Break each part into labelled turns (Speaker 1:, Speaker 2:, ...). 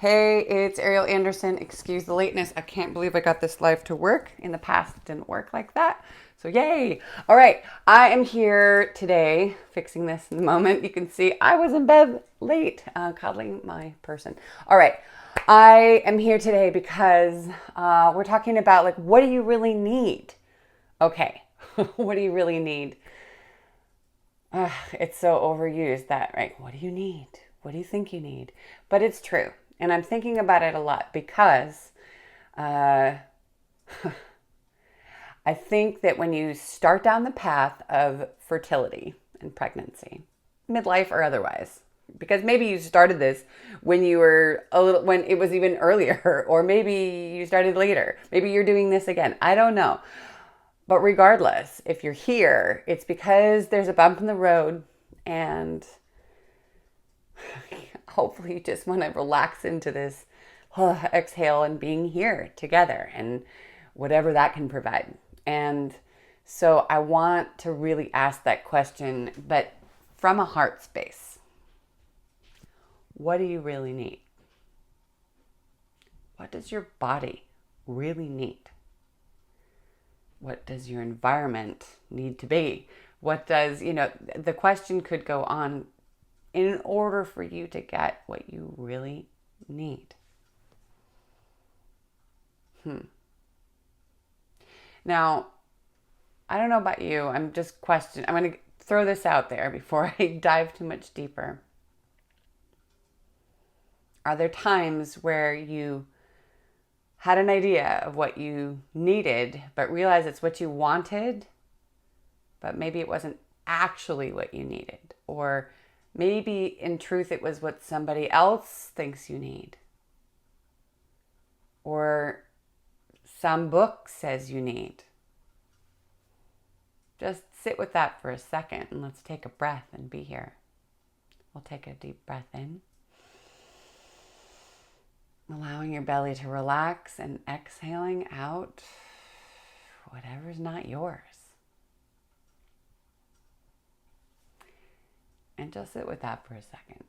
Speaker 1: Hey, it's Ariel Anderson. Excuse the lateness. I can't believe I got this live to work. In the past, it didn't work like that. So, yay. All right. I am here today fixing this in the moment. You can see I was in bed late, coddling my person. All right. I am here today because we're talking about what do you really need? Okay. What do you really need? It's so overused that, right? What do you need? What do you think you need? But it's true. And I'm thinking about it a lot because uh, I think that when you start down the path of fertility and pregnancy, midlife or otherwise, because maybe you started this when you were when it was even earlier, or maybe you started later. Maybe you're doing this again. I don't know. But regardless, if you're here, it's because there's a bump in the road and hopefully you just want to relax into this exhale and being here together and whatever that can provide. And so I want to really ask that question, but from a heart space. What do you really need? What does your body really need? What does your environment need to be? What does, the question could go on in order for you to get what you really need. Now, I don't know about you. I'm going to throw this out there before I dive too much deeper. Are there times where you had an idea of what you needed, but realized it's what you wanted, but maybe it wasn't actually what you needed? Or maybe in truth it was what somebody else thinks you need. Or some book says you need. Just sit with that for a second and let's take a breath and be here. We'll take a deep breath in. Allowing your belly to relax and exhaling out whatever's not yours. And just sit with that for a second.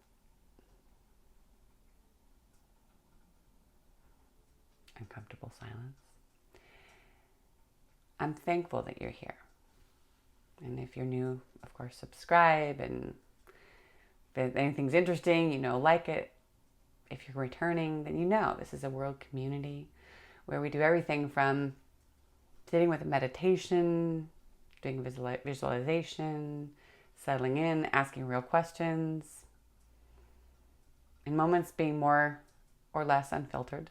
Speaker 1: Uncomfortable silence. I'm thankful that you're here. And if you're new, of course, subscribe. And if anything's interesting, like it. If you're returning, then this is a world community where we do everything from sitting with a meditation, doing visualization, settling in, asking real questions, in moments being more or less unfiltered.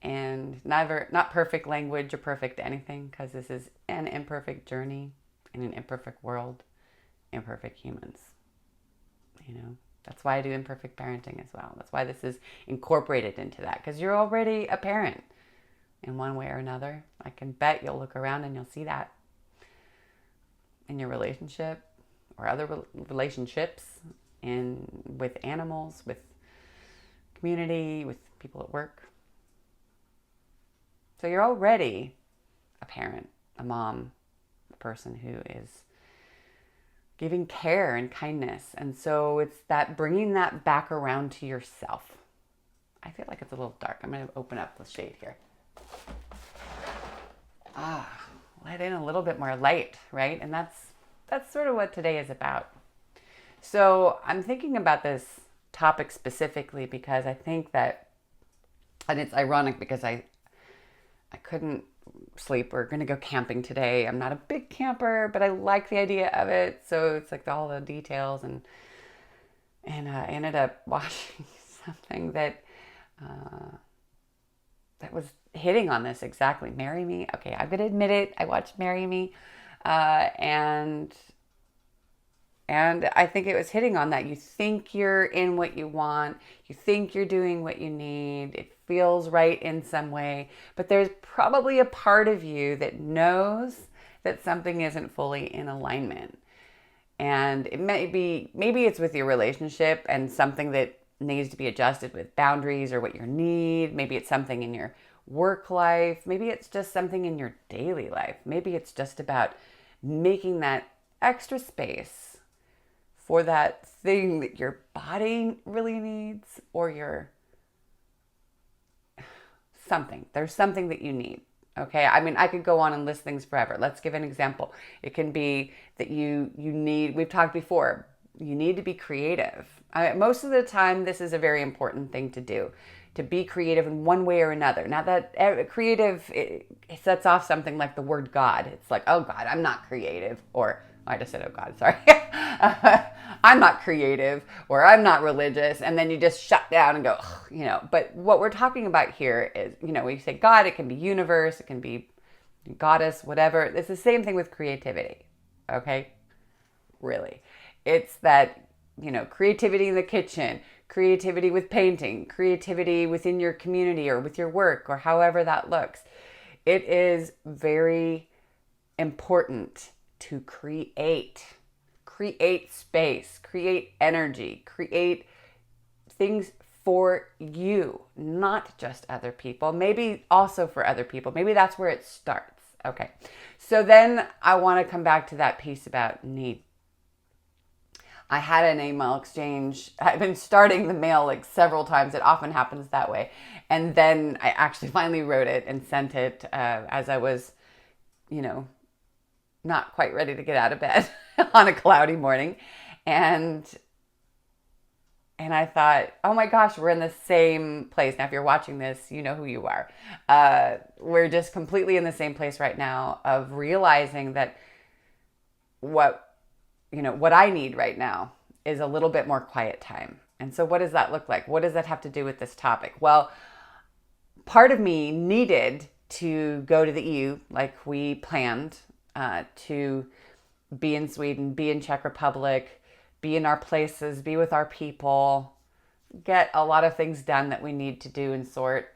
Speaker 1: And not perfect language or perfect anything, because this is an imperfect journey in an imperfect world, imperfect humans. That's why I do imperfect parenting as well. That's why this is incorporated into that, because you're already a parent in one way or another. I can bet you'll look around and you'll see that in your relationship or other relationships, with animals, with community, with people at work. So you're already a parent, a mom, a person who is giving care and kindness. And so it's that bringing that back around to yourself. I feel like it's a little dark. I'm going to open up the shade here. Let in a little bit more light, right? And that's sort of what today is about. So I'm thinking about this topic specifically because I think that, and it's ironic because I couldn't sleep. We're going to go camping today. I'm not a big camper, but I like the idea of it. So it's like all the details, and I ended up watching something that was hitting on this exactly. Marry Me. Okay, I'm going to admit it. I watched Marry Me, and I think it was hitting on that. You think you're in what you want. You think you're doing what you need. It feels right in some way. But there's probably a part of you that knows that something isn't fully in alignment. And it maybe it's with your relationship and something that needs to be adjusted with boundaries or what you need. Maybe it's something in your work life. Maybe it's just something in your daily life. Maybe it's just about making that extra space for that thing that your body really needs, or your something. There's something that you need. Okay. I mean, I could go on and list things forever. Let's give an example. It can be that you need, we've talked before, you need to be creative. Most of the time, this is a very important thing to do, to be creative in one way or another. Now that creative, it sets off something like the word God. It's like, oh God, I'm not creative. Or I just said, oh God, sorry. I'm not creative, or I'm not religious. And then you just shut down and go, ugh. But what we're talking about here is, we say God, it can be universe, it can be goddess, whatever. It's the same thing with creativity. Okay. Really. It's that, creativity in the kitchen, creativity with painting, creativity within your community or with your work or however that looks. It is very important to create space, create energy, create things for you, not just other people, maybe also for other people. Maybe that's where it starts. Okay. So then I want to come back to that piece about need. I had an email exchange. I've been starting the mail like several times. It often happens that way. And then I actually finally wrote it and sent it as I was, not quite ready to get out of bed on a cloudy morning. And I thought, oh my gosh, we're in the same place. Now, if you're watching this, you know who you are. We're just completely in the same place right now of realizing that what I need right now is a little bit more quiet time. And so what does that look like? What does that have to do with this topic? Well, part of me needed to go to the EU like we planned, to be in Sweden, be in Czech Republic, be in our places, be with our people, get a lot of things done that we need to do and sort.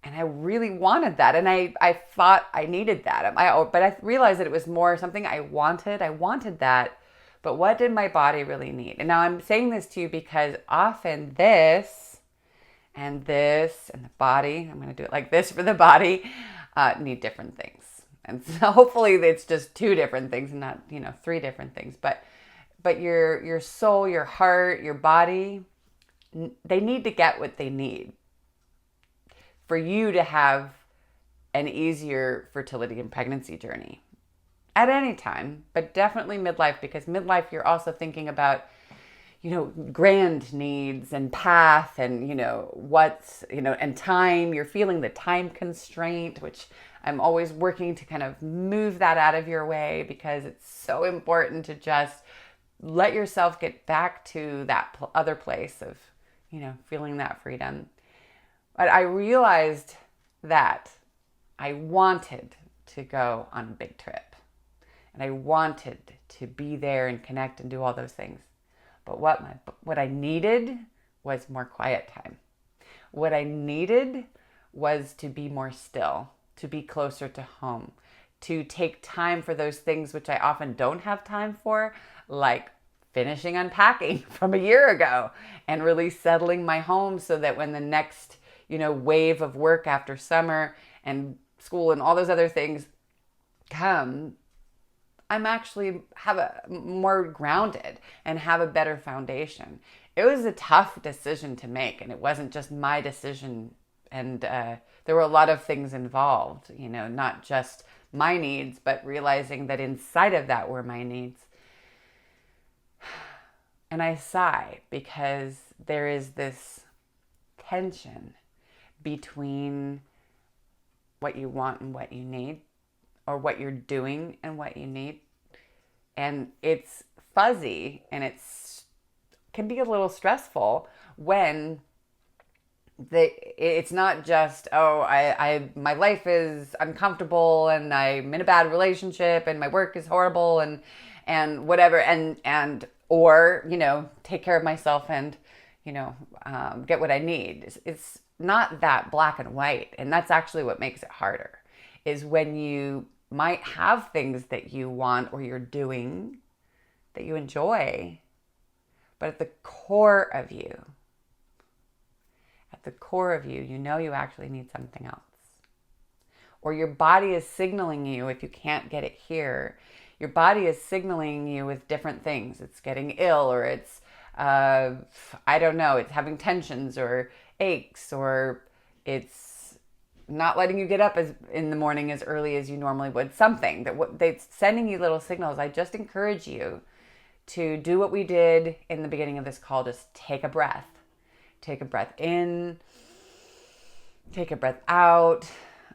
Speaker 1: And I really wanted that. And I thought I needed that. But I realized that it was more something I wanted. I wanted that. But what did my body really need? And now I'm saying this to you because often this and the body, I'm going to do it like this for the body, need different things. And so hopefully it's just two different things and not, three different things. But your soul, your heart, your body, they need to get what they need for you to have an easier fertility and pregnancy journey at any time, but definitely midlife, because midlife, you're also thinking about, grand needs and path and, and time. You're feeling the time constraint, which I'm always working to kind of move that out of your way, because it's so important to just let yourself get back to that other place of, feeling that freedom. But I realized that I wanted to go on a big trip, and I wanted to be there and connect and do all those things. But what I needed was more quiet time. What I needed was to be more still, to be closer to home, to take time for those things which I often don't have time for, like finishing unpacking from a year ago and really settling my home so that when the next, wave of work after summer and school and all those other things come, I'm actually more grounded and have a better foundation. It was a tough decision to make, and it wasn't just my decision. And there were a lot of things involved, not just my needs, but realizing that inside of that were my needs. And I sigh because there is this tension between what you want and what you need, or what you're doing and what you need. And it's fuzzy, and can be a little stressful when it's not just, my life is uncomfortable and I'm in a bad relationship and my work is horrible and whatever, or take care of myself and get what I need. It's not that black and white, and that's actually what makes it harder, is when you might have things that you want or you're doing that you enjoy, but at the core of you, you actually need something else. Or your body is signaling you, if you can't get it here, your body is signaling you with different things. It's getting ill, or it's, I don't know, it's having tensions or aches, or it's not letting you get up in the morning as early as you normally would. Something that they're sending you little signals. I just encourage you to do what we did in the beginning of this call. Just take a breath. Take a breath in, take a breath out,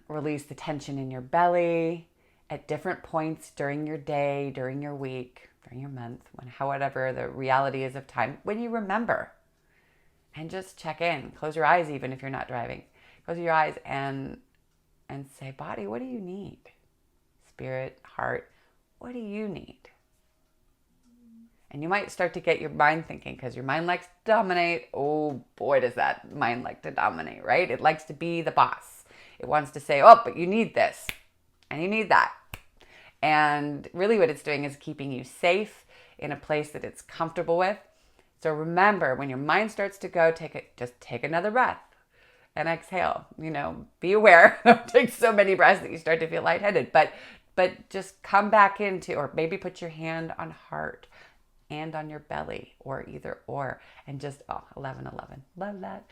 Speaker 1: release the tension in your belly at different points during your day, during your week, during your month, however the reality is of time, when you remember. And just check in. Close your eyes even if you're not driving. Close your eyes and say, body, what do you need? Spirit, heart, what do you need? And you might start to get your mind thinking, because your mind likes to dominate. Oh boy, does that mind like to dominate, right? It likes to be the boss. It wants to say, oh, but you need this and you need that. And really what it's doing is keeping you safe in a place that it's comfortable with. So remember, when your mind starts to go, just take another breath and exhale. Be aware. Don't take so many breaths that you start to feel lightheaded, but just come back into, or maybe put your hand on heart and on your belly, or either or, and just 11 love that.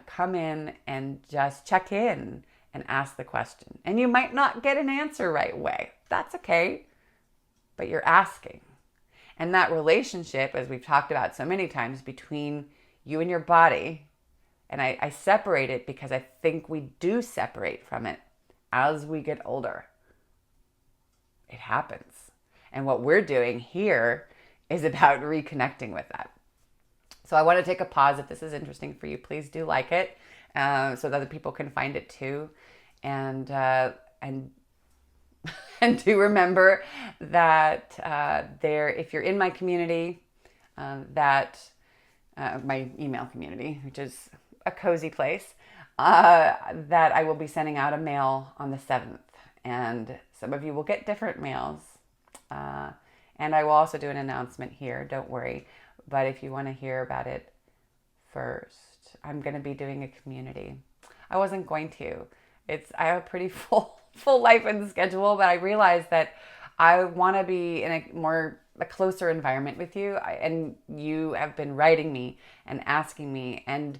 Speaker 1: Come in and just check in and ask the question. And you might not get an answer right away. That's okay, but you're asking. And that relationship, as we've talked about so many times, between you and your body, and I separate it because I think we do separate from it as we get older. It happens. And what we're doing here is about reconnecting with that. So I want to take a pause. If this is interesting for you, please do like it, so that other people can find it too. And and do remember that if you're in my community, my email community, which is a cozy place, that I will be sending out a mail on the 7th. And some of you will get different mails. And I will also do an announcement here, don't worry. But if you want to hear about it first, I'm going to be doing a community. I wasn't going to. I have a pretty full life and schedule, but I realized that I want to be in a closer environment with you. And you have been writing me and asking me and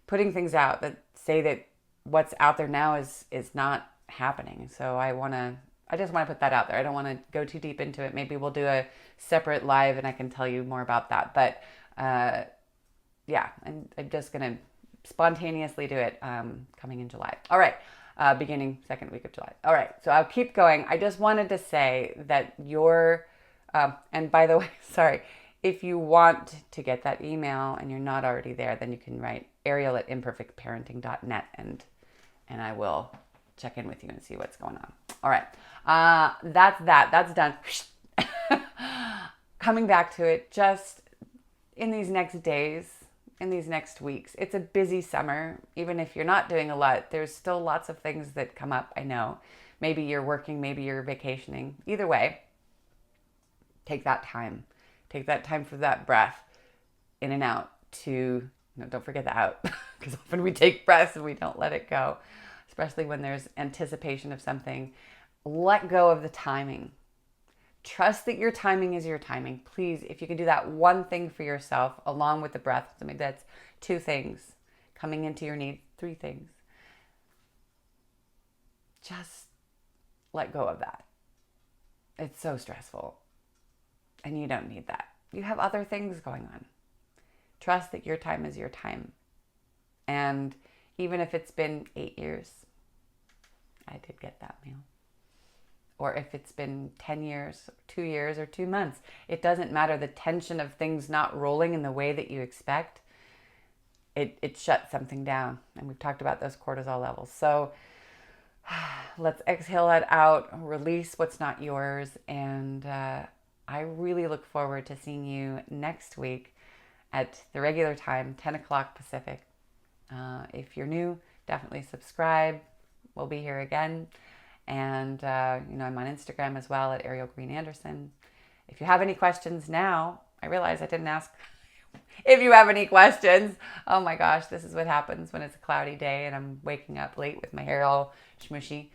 Speaker 1: putting things out that say that what's out there now is not happening. So I just want to put that out there. I don't want to go too deep into it. Maybe we'll do a separate live and I can tell you more about that. But yeah, I'm just going to spontaneously do it coming in July. All right. Beginning second week of July. All right. So I'll keep going. I just wanted to say that and by the way, sorry, if you want to get that email and you're not already there, then you can write Ariel@imperfectparenting.net and I will check in with you and see what's going on. All right. That's done. Coming back to it, just in these next days, in these next weeks, it's a busy summer. Even if you're not doing a lot, there's still lots of things that come up. I know. Maybe you're working, maybe you're vacationing. Either way, take that time. Take that time for that breath in and out don't forget the out, because often we take breaths and we don't let it go, especially when there's anticipation of something. Let go of the timing. Trust that your timing is your timing. Please, if you can do that one thing for yourself along with the breath, so maybe that's 2 things coming into your need, 3 things. Just let go of that. It's so stressful and you don't need that. You have other things going on. Trust that your time is your time. And even if it's been 8 years, I did get that mail. Or if it's been 10 years, 2 years, or 2 months, it doesn't matter. The tension of things not rolling in the way that you expect, it shuts something down. And we've talked about those cortisol levels. So let's exhale that out, release what's not yours. And I really look forward to seeing you next week at the regular time, 10 o'clock Pacific. If you're new, definitely subscribe. We'll be here again. And, I'm on Instagram as well at Ariel Green Anderson. If you have any questions now, I realize I didn't ask if you have any questions. Oh my gosh, this is what happens when it's a cloudy day and I'm waking up late with my hair all smushy.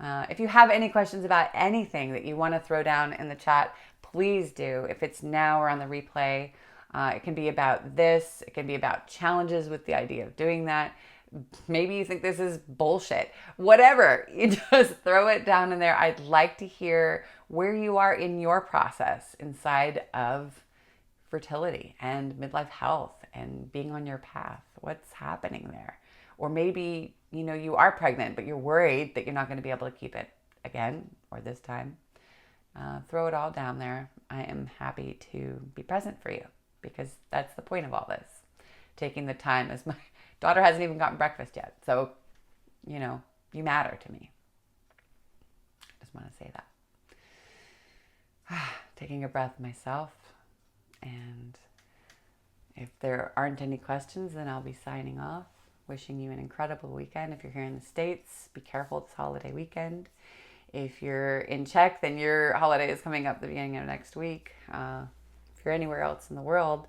Speaker 1: If you have any questions about anything that you want to throw down in the chat, please do. If it's now or on the replay, it can be about this. It can be about challenges with the idea of doing that. Maybe you think this is bullshit. Whatever, you just throw it down in there. I'd like to hear where you are in your process inside of fertility and midlife health and being on your path. What's happening there? Or maybe, you are pregnant, but you're worried that you're not going to be able to keep it again or this time. Throw it all down there. I am happy to be present for you because that's the point of all this. Taking the time, as my daughter hasn't even gotten breakfast yet. So, you matter to me. I just want to say that. Taking a breath myself. And if there aren't any questions, then I'll be signing off. Wishing you an incredible weekend. If you're here in the States, be careful. It's holiday weekend. If you're in Czech, then your holiday is coming up the beginning of next week. If you're anywhere else in the world,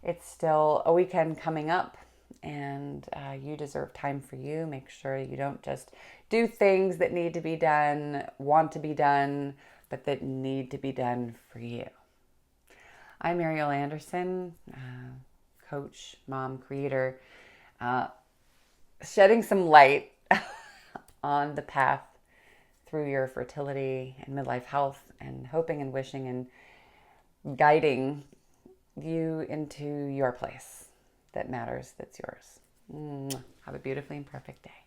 Speaker 1: it's still a weekend coming up. And you deserve time for you. Make sure you don't just do things that need to be done, want to be done, but that need to be done for you. I'm Mariel Anderson, coach, mom, creator, shedding some light on the path through your fertility and midlife health, and hoping and wishing and guiding you into your place that matters, that's yours. Have a beautifully imperfect day.